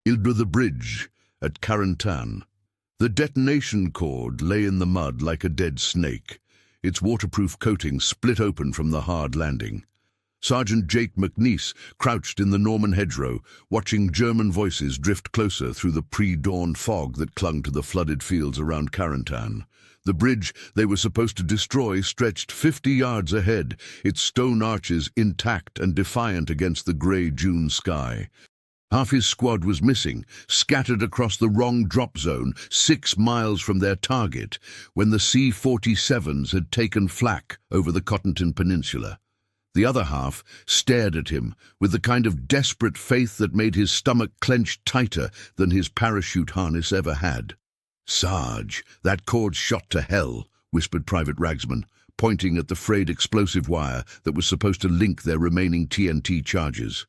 The bridge at Carentan. The detonation cord lay in the mud like a dead snake, its waterproof coating split open from the hard landing. Sergeant Jake McNiece crouched in the Norman hedgerow, watching German voices drift closer through the pre-dawn fog that clung to the flooded fields around Carentan. The bridge they were supposed to destroy stretched 50 yards ahead, its stone arches intact and defiant against the grey June sky. Half his squad was missing, scattered across the wrong drop zone 6 miles from their target, when the C-47s had taken flak over the Cottonton Peninsula. The other half stared at him with the kind of desperate faith that made his stomach clench tighter than his parachute harness ever had. "Sarge, that cord's shot to hell," whispered Private Ragsman, pointing at the frayed explosive wire that was supposed to link their remaining TNT charges.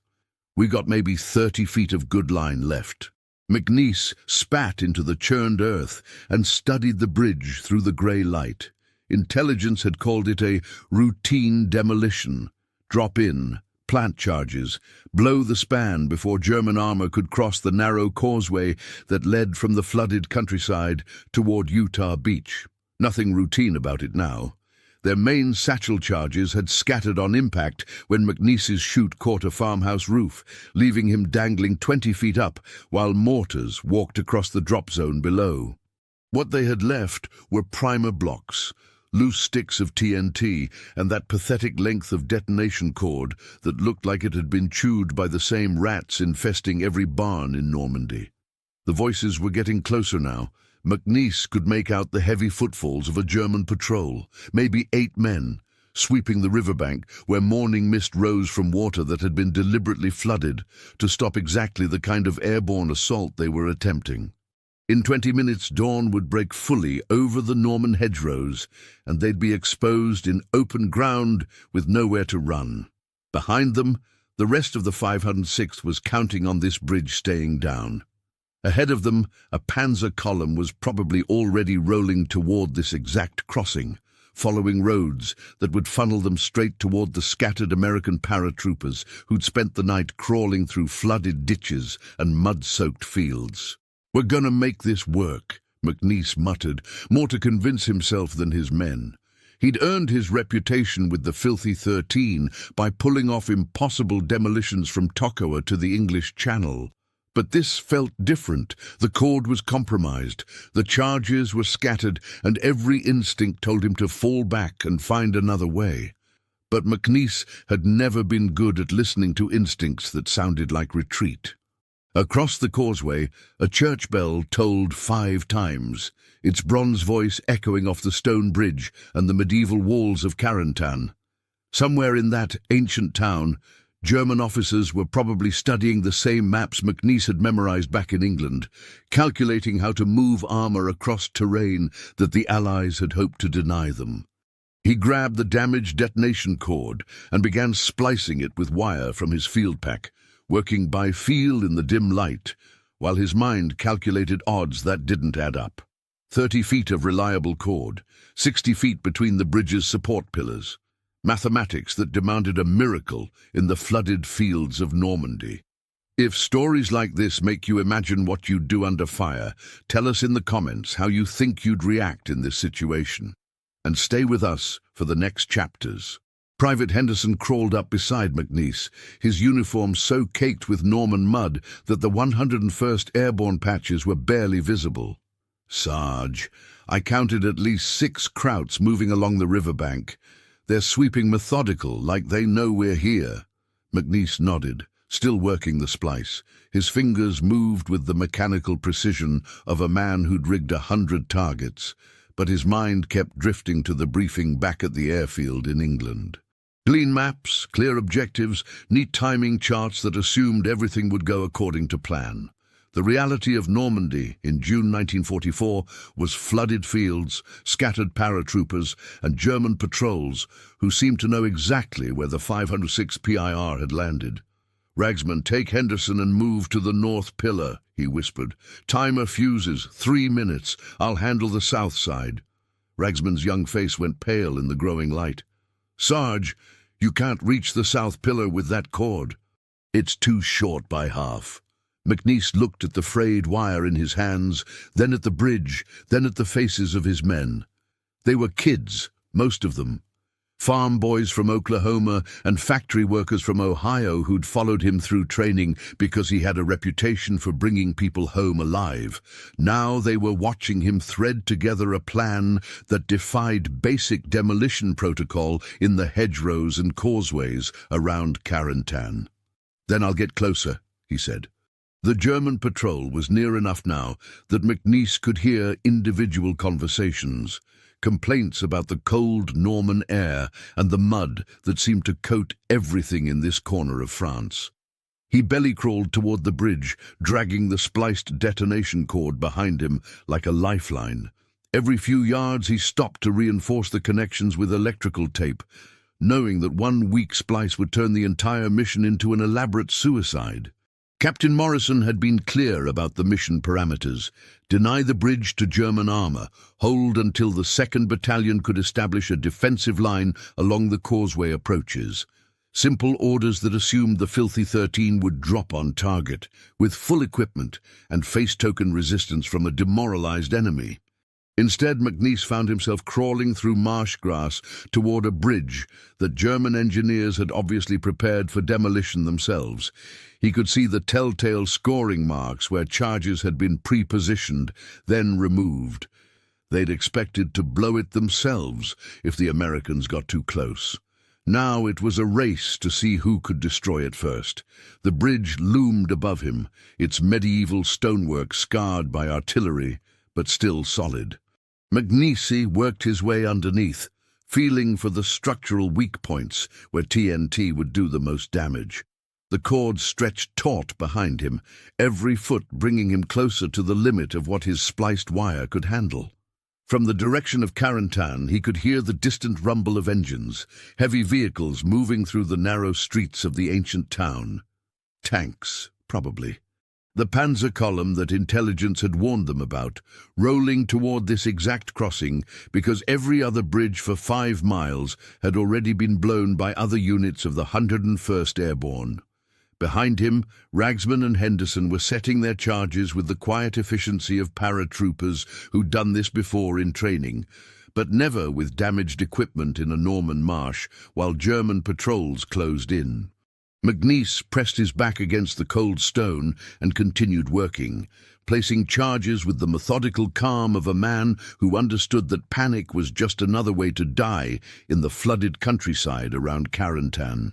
"We got maybe 30 feet of good line left." McNiece spat into the churned earth and studied the bridge through the grey light. Intelligence had called it a routine demolition. Drop in, plant charges, blow the span before German armor could cross the narrow causeway that led from the flooded countryside toward Utah Beach. Nothing routine about it now. Their main satchel charges had scattered on impact when McNiece's chute caught a farmhouse roof, leaving him dangling 20 feet up while mortars walked across the drop zone below. What they had left were primer blocks, loose sticks of TNT, and that pathetic length of detonation cord that looked like it had been chewed by the same rats infesting every barn in Normandy. The voices were getting closer now. McNiece could make out the heavy footfalls of a German patrol, maybe 8 men, sweeping the riverbank where morning mist rose from water that had been deliberately flooded to stop exactly the kind of airborne assault they were attempting. In 20 minutes, dawn would break fully over the Norman hedgerows, and they'd be exposed in open ground with nowhere to run. Behind them, the rest of the 506th was counting on this bridge staying down. Ahead of them, a panzer column was probably already rolling toward this exact crossing, following roads that would funnel them straight toward the scattered American paratroopers who'd spent the night crawling through flooded ditches and mud-soaked fields. "We're gonna make this work," McNiece muttered, more to convince himself than his men. He'd earned his reputation with the Filthy 13 by pulling off impossible demolitions from Toccoa to the English Channel. But this felt different. The cord was compromised, the charges were scattered, and every instinct told him to fall back and find another way. But McNiece had never been good at listening to instincts that sounded like retreat. Across the causeway, a church bell tolled 5 times, its bronze voice echoing off the stone bridge and the medieval walls of Carentan. Somewhere in that ancient town, German officers were probably studying the same maps McNiece had memorized back in England, calculating how to move armor across terrain that the Allies had hoped to deny them. He grabbed the damaged detonation cord and began splicing it with wire from his field pack, working by feel in the dim light, while his mind calculated odds that didn't add up. 30 feet of reliable cord, 60 feet between the bridge's support pillars. Mathematics that demanded a miracle in the flooded fields of Normandy. If stories like this make you imagine what you'd do under fire, tell us in the comments how you think you'd react in this situation. And stay with us for the next chapters. Private Henderson crawled up beside McNiece, his uniform so caked with Norman mud that the 101st Airborne patches were barely visible. "Sarge, I counted at least 6 Krauts moving along the riverbank. They're sweeping methodical, like they know we're here." McNiece nodded, still working the splice. His fingers moved with the mechanical precision of a man who'd rigged 100 targets, but his mind kept drifting to the briefing back at the airfield in England. Clean maps, clear objectives, neat timing charts that assumed everything would go according to plan. The reality of Normandy in June 1944 was flooded fields, scattered paratroopers, and German patrols who seemed to know exactly where the 506 PIR had landed. "Ragsman, take Henderson and move to the north pillar," he whispered. "Timer fuses, 3 minutes. I'll handle the south side." Ragsman's young face went pale in the growing light. "Sarge, you can't reach the south pillar with that cord." "It's too short by half." McNiece looked at the frayed wire in his hands, then at the bridge, then at the faces of his men. They were kids, most of them. Farm boys from Oklahoma and factory workers from Ohio who'd followed him through training because he had a reputation for bringing people home alive. Now they were watching him thread together a plan that defied basic demolition protocol in the hedgerows and causeways around Carentan. "Then I'll get closer," he said. The German patrol was near enough now that McNiece could hear individual conversations. Complaints about the cold Norman air and the mud that seemed to coat everything in this corner of France. He belly-crawled toward the bridge, dragging the spliced detonation cord behind him like a lifeline. Every few yards he stopped to reinforce the connections with electrical tape, knowing that one weak splice would turn the entire mission into an elaborate suicide. Captain Morrison had been clear about the mission parameters. Deny the bridge to German armor, hold until the 2nd Battalion could establish a defensive line along the causeway approaches. Simple orders that assumed the filthy 13 would drop on target, with full equipment and face token resistance from a demoralized enemy. Instead, McNiece found himself crawling through marsh grass toward a bridge that German engineers had obviously prepared for demolition themselves. He could see the telltale scoring marks where charges had been pre-positioned, then removed. They'd expected to blow it themselves if the Americans got too close. Now it was a race to see who could destroy it first. The bridge loomed above him, its medieval stonework scarred by artillery, but still solid. McNiece worked his way underneath, feeling for the structural weak points where TNT would do the most damage. The cord stretched taut behind him, every foot bringing him closer to the limit of what his spliced wire could handle. From the direction of Carentan, he could hear the distant rumble of engines, heavy vehicles moving through the narrow streets of the ancient town. Tanks, probably. The panzer column that intelligence had warned them about, rolling toward this exact crossing because every other bridge for 5 miles had already been blown by other units of the 101st Airborne. Behind him, Ragsman and Henderson were setting their charges with the quiet efficiency of paratroopers who'd done this before in training, but never with damaged equipment in a Norman marsh while German patrols closed in. McNiece pressed his back against the cold stone and continued working, placing charges with the methodical calm of a man who understood that panic was just another way to die in the flooded countryside around Carentan.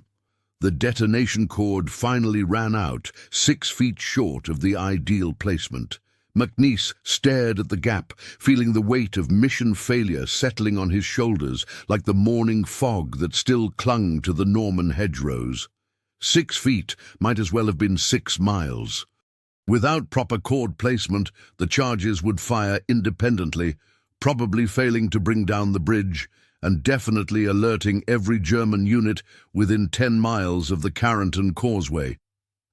The detonation cord finally ran out, 6 feet short of the ideal placement. McNiece stared at the gap, feeling the weight of mission failure settling on his shoulders like the morning fog that still clung to the Norman hedgerows. 6 feet might as well have been 6 miles. Without proper cord placement, the charges would fire independently, probably failing to bring down the bridge, and definitely alerting every German unit within 10 miles of the Carentan causeway.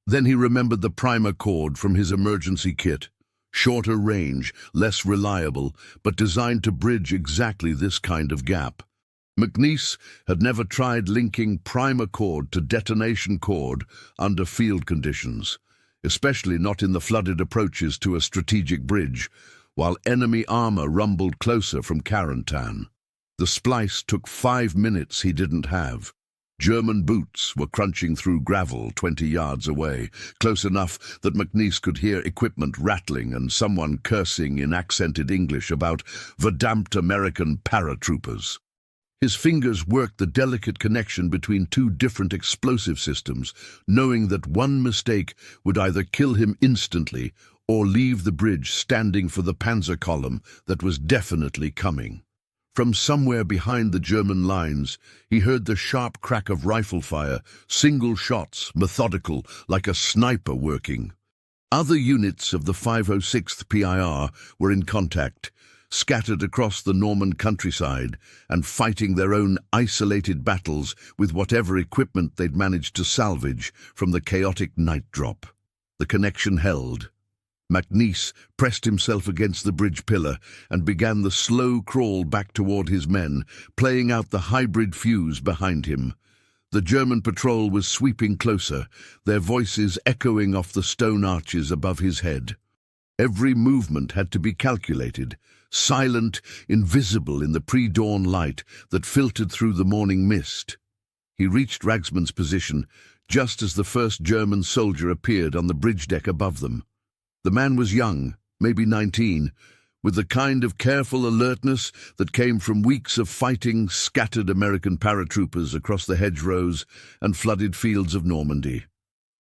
Then he remembered the primer cord from his emergency kit. Shorter range, less reliable, but designed to bridge exactly this kind of gap. McNiece had never tried linking primer cord to detonation cord under field conditions, especially not in the flooded approaches to a strategic bridge, while enemy armor rumbled closer from Carentan. The splice took 5 minutes he didn't have. German boots were crunching through gravel 20 yards away, close enough that McNiece could hear equipment rattling and someone cursing in accented English about verdammte American paratroopers. His fingers worked the delicate connection between 2 different explosive systems, knowing that one mistake would either kill him instantly or leave the bridge standing for the panzer column that was definitely coming. From somewhere behind the German lines, he heard the sharp crack of rifle fire, single shots, methodical, like a sniper working. Other units of the 506th PIR were in contact, scattered across the Norman countryside and fighting their own isolated battles with whatever equipment they'd managed to salvage from the chaotic night drop. The connection held. McNiece pressed himself against the bridge pillar and began the slow crawl back toward his men, playing out the hybrid fuse behind him. The German patrol was sweeping closer, their voices echoing off the stone arches above his head. Every movement had to be calculated, silent, invisible in the pre-dawn light that filtered through the morning mist. He reached Ragsman's position just as the first German soldier appeared on the bridge deck above them. The man was young, maybe 19, with the kind of careful alertness that came from weeks of fighting scattered American paratroopers across the hedgerows and flooded fields of Normandy.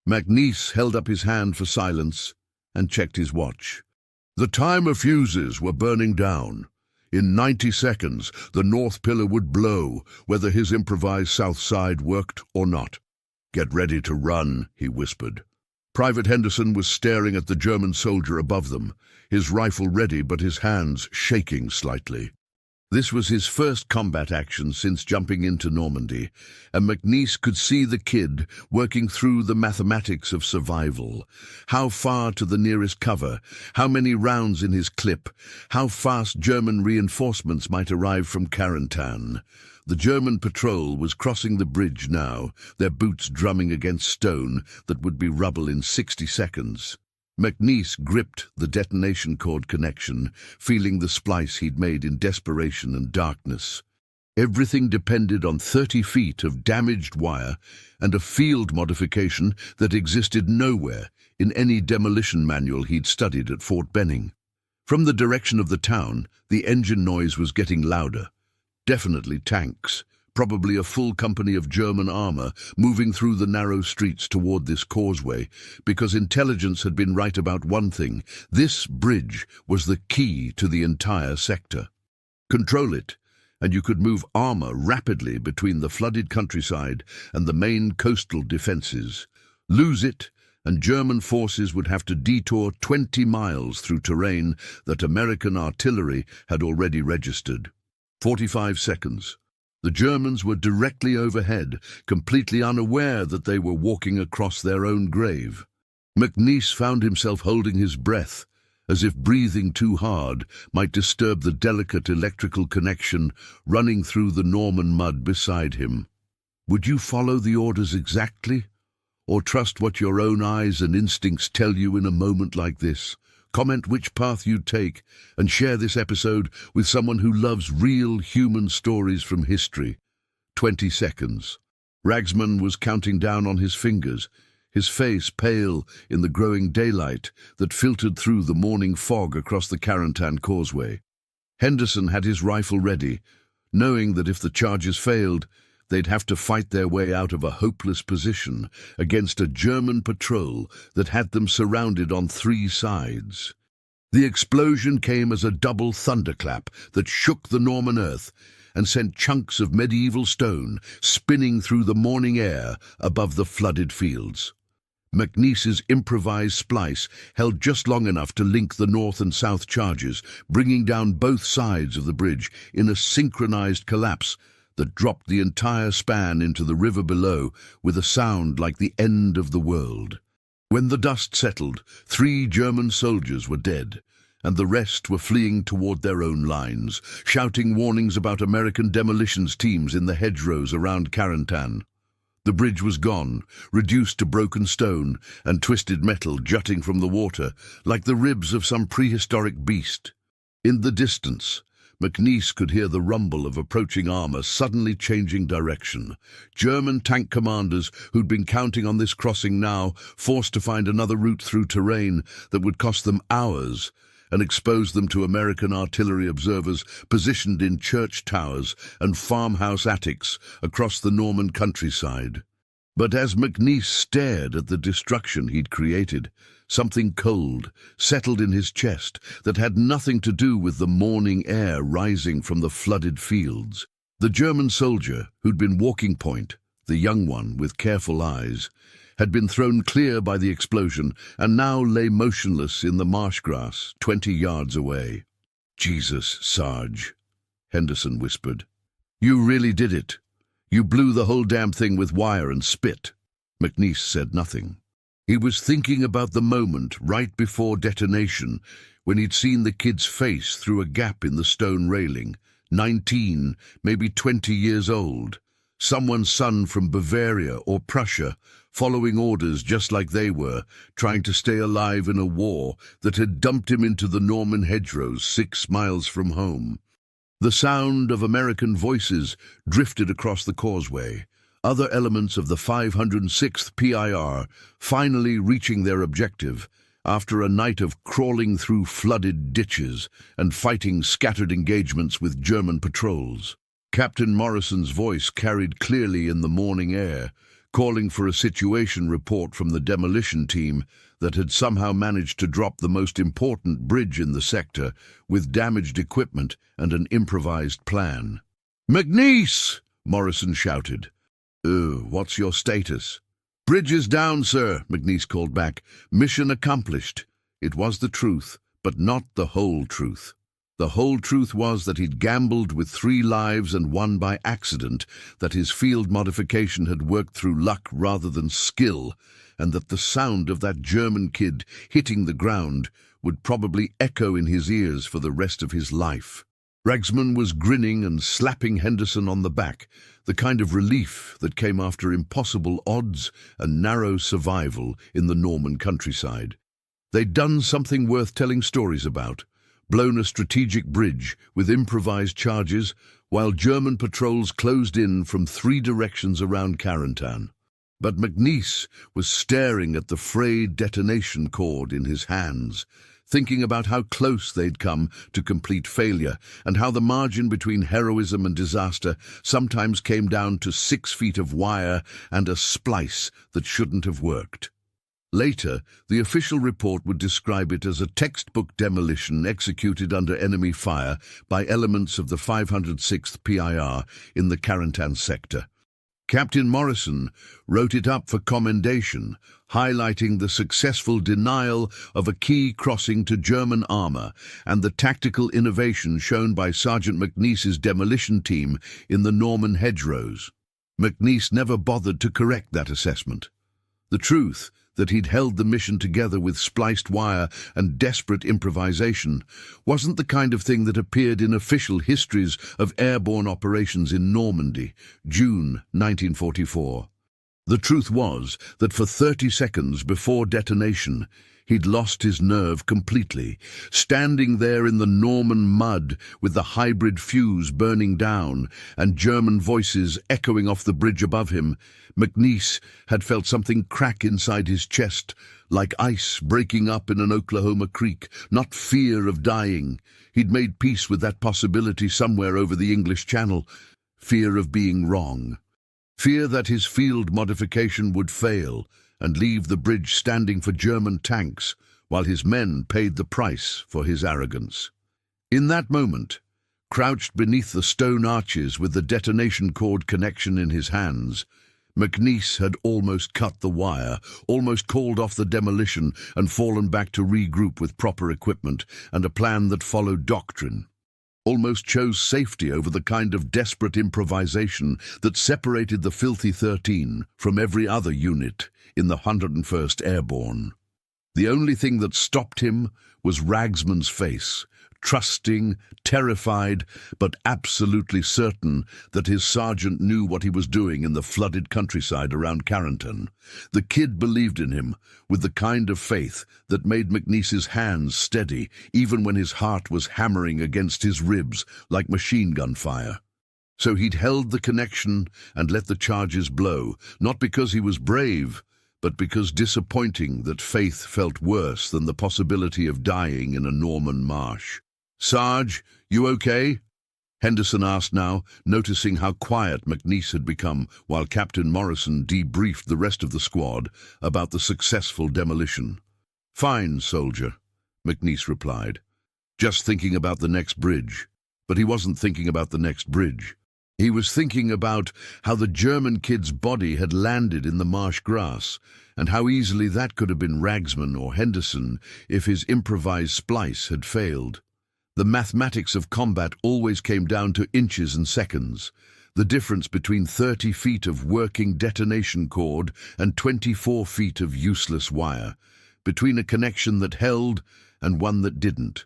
McNiece held up his hand for silence and checked his watch. The timer fuses were burning down. In 90 seconds, the north pillar would blow, whether his improvised south side worked or not. "Get ready to run," he whispered. Private Henderson was staring at the German soldier above them, his rifle ready but his hands shaking slightly. This was his first combat action since jumping into Normandy, and McNiece could see the kid working through the mathematics of survival. How far to the nearest cover, how many rounds in his clip, how fast German reinforcements might arrive from Carentan. The German patrol was crossing the bridge now, their boots drumming against stone that would be rubble in 60 seconds. McNiece gripped the detonation cord connection, feeling the splice he'd made in desperation and darkness. Everything depended on 30 feet of damaged wire and a field modification that existed nowhere in any demolition manual he'd studied at Fort Benning. From the direction of the town, the engine noise was getting louder. Definitely tanks, probably a full company of German armor moving through the narrow streets toward this causeway, because intelligence had been right about one thing: this bridge was the key to the entire sector. Control it, and you could move armor rapidly between the flooded countryside and the main coastal defenses. Lose it, and German forces would have to detour 20 miles through terrain that American artillery had already registered. 45 seconds. The Germans were directly overhead, completely unaware that they were walking across their own grave. McNiece found himself holding his breath, as if breathing too hard might disturb the delicate electrical connection running through the Norman mud beside him. Would you follow the orders exactly, or trust what your own eyes and instincts tell you in a moment like this? Comment which path you'd take, and share this episode with someone who loves real human stories from history. 20 seconds. Ragsman was counting down on his fingers, his face pale in the growing daylight that filtered through the morning fog across the Carentan causeway. Henderson had his rifle ready, knowing that if the charges failed, they'd have to fight their way out of a hopeless position against a German patrol that had them surrounded on 3 sides. The explosion came as a double thunderclap that shook the Norman earth and sent chunks of medieval stone spinning through the morning air above the flooded fields. McNiece's improvised splice held just long enough to link the north and south charges, bringing down both sides of the bridge in a synchronized collapse that dropped the entire span into the river below with a sound like the end of the world. When the dust settled, 3 German soldiers were dead, and the rest were fleeing toward their own lines, shouting warnings about American demolitions teams in the hedgerows around Carentan. The bridge was gone, reduced to broken stone and twisted metal jutting from the water, like the ribs of some prehistoric beast. In the distance, McNiece could hear the rumble of approaching armor suddenly changing direction. German tank commanders who'd been counting on this crossing now forced to find another route through terrain that would cost them hours and expose them to American artillery observers positioned in church towers and farmhouse attics across the Norman countryside. But as McNiece stared at the destruction he'd created, something cold settled in his chest that had nothing to do with the morning air rising from the flooded fields. The German soldier who'd been walking point, the young one with careful eyes, had been thrown clear by the explosion and now lay motionless in the marsh grass 20 yards away. "Jesus, Sarge," Henderson whispered. "You really did it. You blew the whole damn thing with wire and spit." McNiece said nothing. He was thinking about the moment right before detonation when he'd seen the kid's face through a gap in the stone railing, 19, maybe 20 years old, Someone's son from Bavaria or Prussia, following orders just like they were, trying to stay alive in a war that had dumped him into the Norman hedgerows 6 miles from home. The sound of American voices drifted across the causeway, other elements of the 506th PIR finally reaching their objective after a night of crawling through flooded ditches and fighting scattered engagements with German patrols. Captain Morrison's voice carried clearly in the morning air, calling for a situation report from the demolition team that had somehow managed to drop the most important bridge in the sector with damaged equipment and an improvised plan. "McNiece!" Morrison shouted. What's your status?" "Bridge is down, sir," McNiece called back. "Mission accomplished." It was the truth, but not the whole truth. The whole truth was that he'd gambled with 3 lives and won by accident, that his field modification had worked through luck rather than skill, and that the sound of that German kid hitting the ground would probably echo in his ears for the rest of his life. Ragsman was grinning and slapping Henderson on the back, the kind of relief that came after impossible odds and narrow survival in the Norman countryside. They'd done something worth telling stories about, blown a strategic bridge with improvised charges while German patrols closed in from 3 directions around Carentan. But McNiece was staring at the frayed detonation cord in his hands, thinking about how close they'd come to complete failure and how the margin between heroism and disaster sometimes came down to 6 feet of wire and a splice that shouldn't have worked. Later, the official report would describe it as a textbook demolition executed under enemy fire by elements of the 506th PIR in the Carentan sector. Captain Morrison wrote it up for commendation, highlighting the successful denial of a key crossing to German armor and the tactical innovation shown by Sergeant McNiece's demolition team in the Norman hedgerows. McNiece never bothered to correct that assessment. The truth, that he'd held the mission together with spliced wire and desperate improvisation, wasn't the kind of thing that appeared in official histories of airborne operations in Normandy, June 1944. The truth was that for 30 seconds before detonation, he'd lost his nerve completely, standing there in the Norman mud with the hybrid fuse burning down and German voices echoing off the bridge above him. McNiece had felt something crack inside his chest, like ice breaking up in an Oklahoma creek, not fear of dying. He'd made peace with that possibility somewhere over the English Channel. Fear of being wrong. Fear that his field modification would fail and leave the bridge standing for German tanks while his men paid the price for his arrogance. In that moment, crouched beneath the stone arches with the detonation cord connection in his hands, McNiece had almost cut the wire, almost called off the demolition and fallen back to regroup with proper equipment and a plan that followed doctrine. Almost chose safety over the kind of desperate improvisation that separated the Filthy 13 from every other unit in the 101st Airborne. The only thing that stopped him was Ragsman's face, trusting, terrified, but absolutely certain that his sergeant knew what he was doing in the flooded countryside around Carentan. The kid believed in him with the kind of faith that made McNiece's hands steady even when his heart was hammering against his ribs like machine gun fire. So he'd held the connection and let the charges blow, not because he was brave, but because disappointing that faith felt worse than the possibility of dying in a Norman marsh. "Sarge, you okay?" Henderson asked now, noticing how quiet McNiece had become while Captain Morrison debriefed the rest of the squad about the successful demolition. "Fine, soldier," McNiece replied. "Just thinking about the next bridge." But he wasn't thinking about the next bridge. He was thinking about how the German kid's body had landed in the marsh grass, and how easily that could have been Ragsman or Henderson if his improvised splice had failed. The mathematics of combat always came down to inches and seconds, the difference between 30 feet of working detonation cord and 24 feet of useless wire, between a connection that held and one that didn't.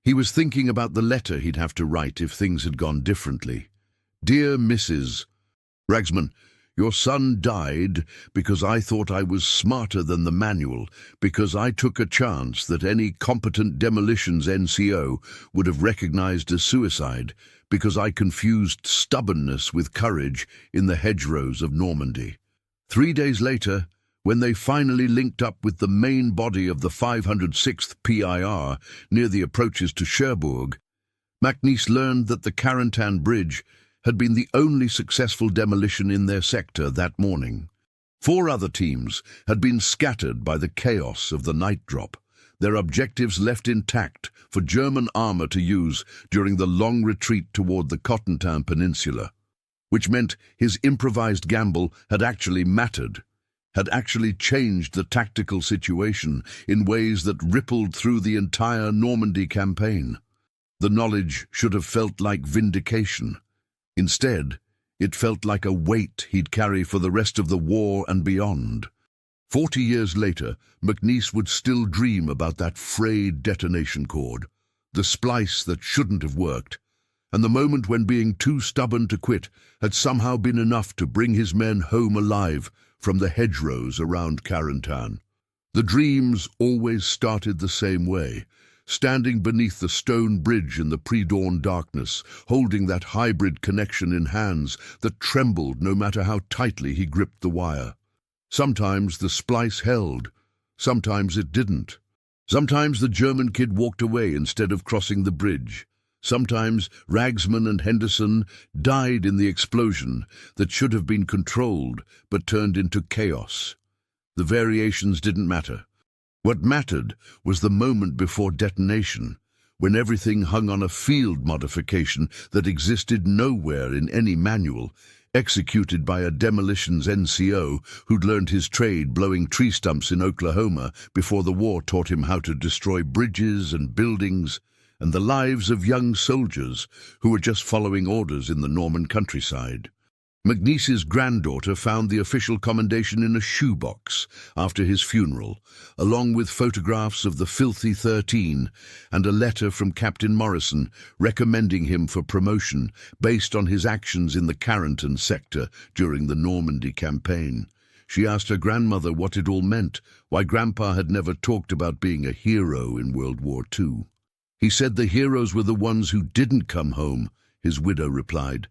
He was thinking about the letter he'd have to write if things had gone differently. "Dear Mrs. Ragsman, your son died because I thought I was smarter than the manual, because I took a chance that any competent demolitions NCO would have recognized as suicide, because I confused stubbornness with courage in the hedgerows of Normandy. 3 days later, when they finally linked up with the main body of the 506th PIR near the approaches to Cherbourg, McNiece learned that the Carentan Bridge had been the only successful demolition in their sector that morning. 4 other teams had been scattered by the chaos of the night drop, their objectives left intact for German armor to use during the long retreat toward the Cotentin Peninsula, which meant his improvised gamble had actually mattered, had actually changed the tactical situation in ways that rippled through the entire Normandy campaign. The knowledge should have felt like vindication. Instead, it felt like a weight he'd carry for the rest of the war and beyond. 40 years later, McNiece would still dream about that frayed detonation cord, the splice that shouldn't have worked, and the moment when being too stubborn to quit had somehow been enough to bring his men home alive from the hedgerows around Carentan. The dreams always started the same way, standing beneath the stone bridge in the pre-dawn darkness, holding that hybrid connection in hands that trembled no matter how tightly he gripped the wire. Sometimes the splice held, sometimes it didn't. Sometimes the German kid walked away instead of crossing the bridge. Sometimes Ragsman and Henderson died in the explosion that should have been controlled but turned into chaos. The variations didn't matter. What mattered was the moment before detonation, when everything hung on a field modification that existed nowhere in any manual, executed by a demolitions NCO who'd learned his trade blowing tree stumps in Oklahoma before the war taught him how to destroy bridges and buildings, and the lives of young soldiers who were just following orders in the Norman countryside. McNiece's granddaughter found the official commendation in a shoebox after his funeral, along with photographs of the Filthy 13 and a letter from Captain Morrison recommending him for promotion based on his actions in the Carentan sector during the Normandy campaign. She asked her grandmother what it all meant, why Grandpa had never talked about being a hero in World War II. He said the heroes were the ones who didn't come home, his widow replied.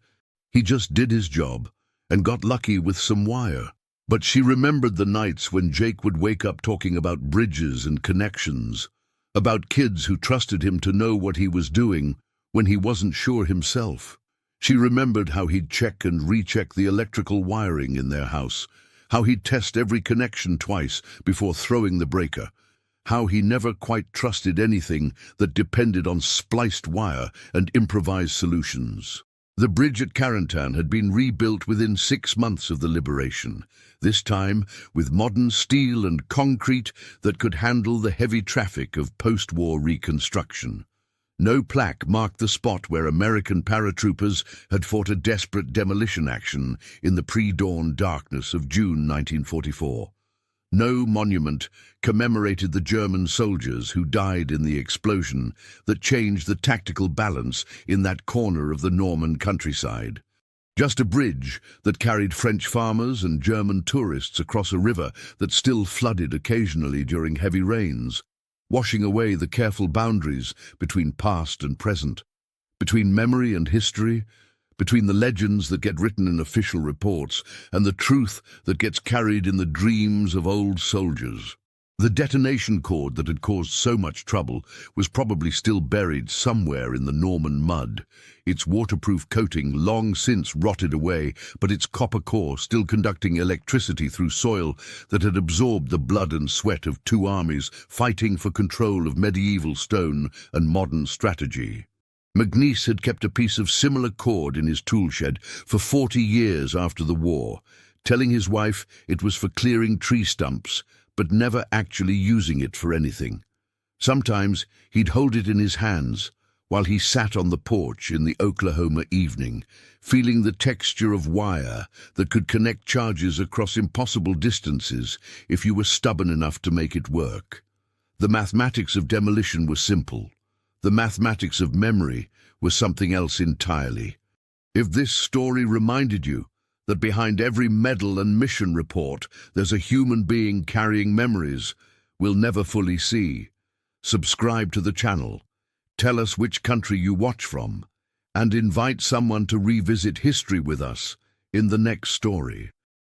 He just did his job and got lucky with some wire. But she remembered the nights when Jake would wake up talking about bridges and connections, about kids who trusted him to know what he was doing when he wasn't sure himself. She remembered how he'd check and recheck the electrical wiring in their house, how he'd test every connection twice before throwing the breaker, how he never quite trusted anything that depended on spliced wire and improvised solutions. The bridge at Carentan had been rebuilt within 6 months of the liberation, this time with modern steel and concrete that could handle the heavy traffic of post-war reconstruction. No plaque marked the spot where American paratroopers had fought a desperate demolition action in the pre-dawn darkness of June 1944. No monument commemorated the German soldiers who died in the explosion that changed the tactical balance in that corner of the Norman countryside. Just a bridge that carried French farmers and German tourists across a river that still flooded occasionally during heavy rains, washing away the careful boundaries between past and present, between memory and history, between the legends that get written in official reports and the truth that gets carried in the dreams of old soldiers. The detonation cord that had caused so much trouble was probably still buried somewhere in the Norman mud, its waterproof coating long since rotted away, but its copper core still conducting electricity through soil that had absorbed the blood and sweat of 2 armies fighting for control of medieval stone and modern strategy. McNiece had kept a piece of similar cord in his tool shed for 40 years after the war, telling his wife it was for clearing tree stumps, but never actually using it for anything. Sometimes he'd hold it in his hands while he sat on the porch in the Oklahoma evening, feeling the texture of wire that could connect charges across impossible distances if you were stubborn enough to make it work. The mathematics of demolition were simple. The mathematics of memory was something else entirely. If this story reminded you that behind every medal and mission report, there's a human being carrying memories we'll never fully see. Subscribe to the channel, tell us which country you watch from, and invite someone to revisit history with us in the next story.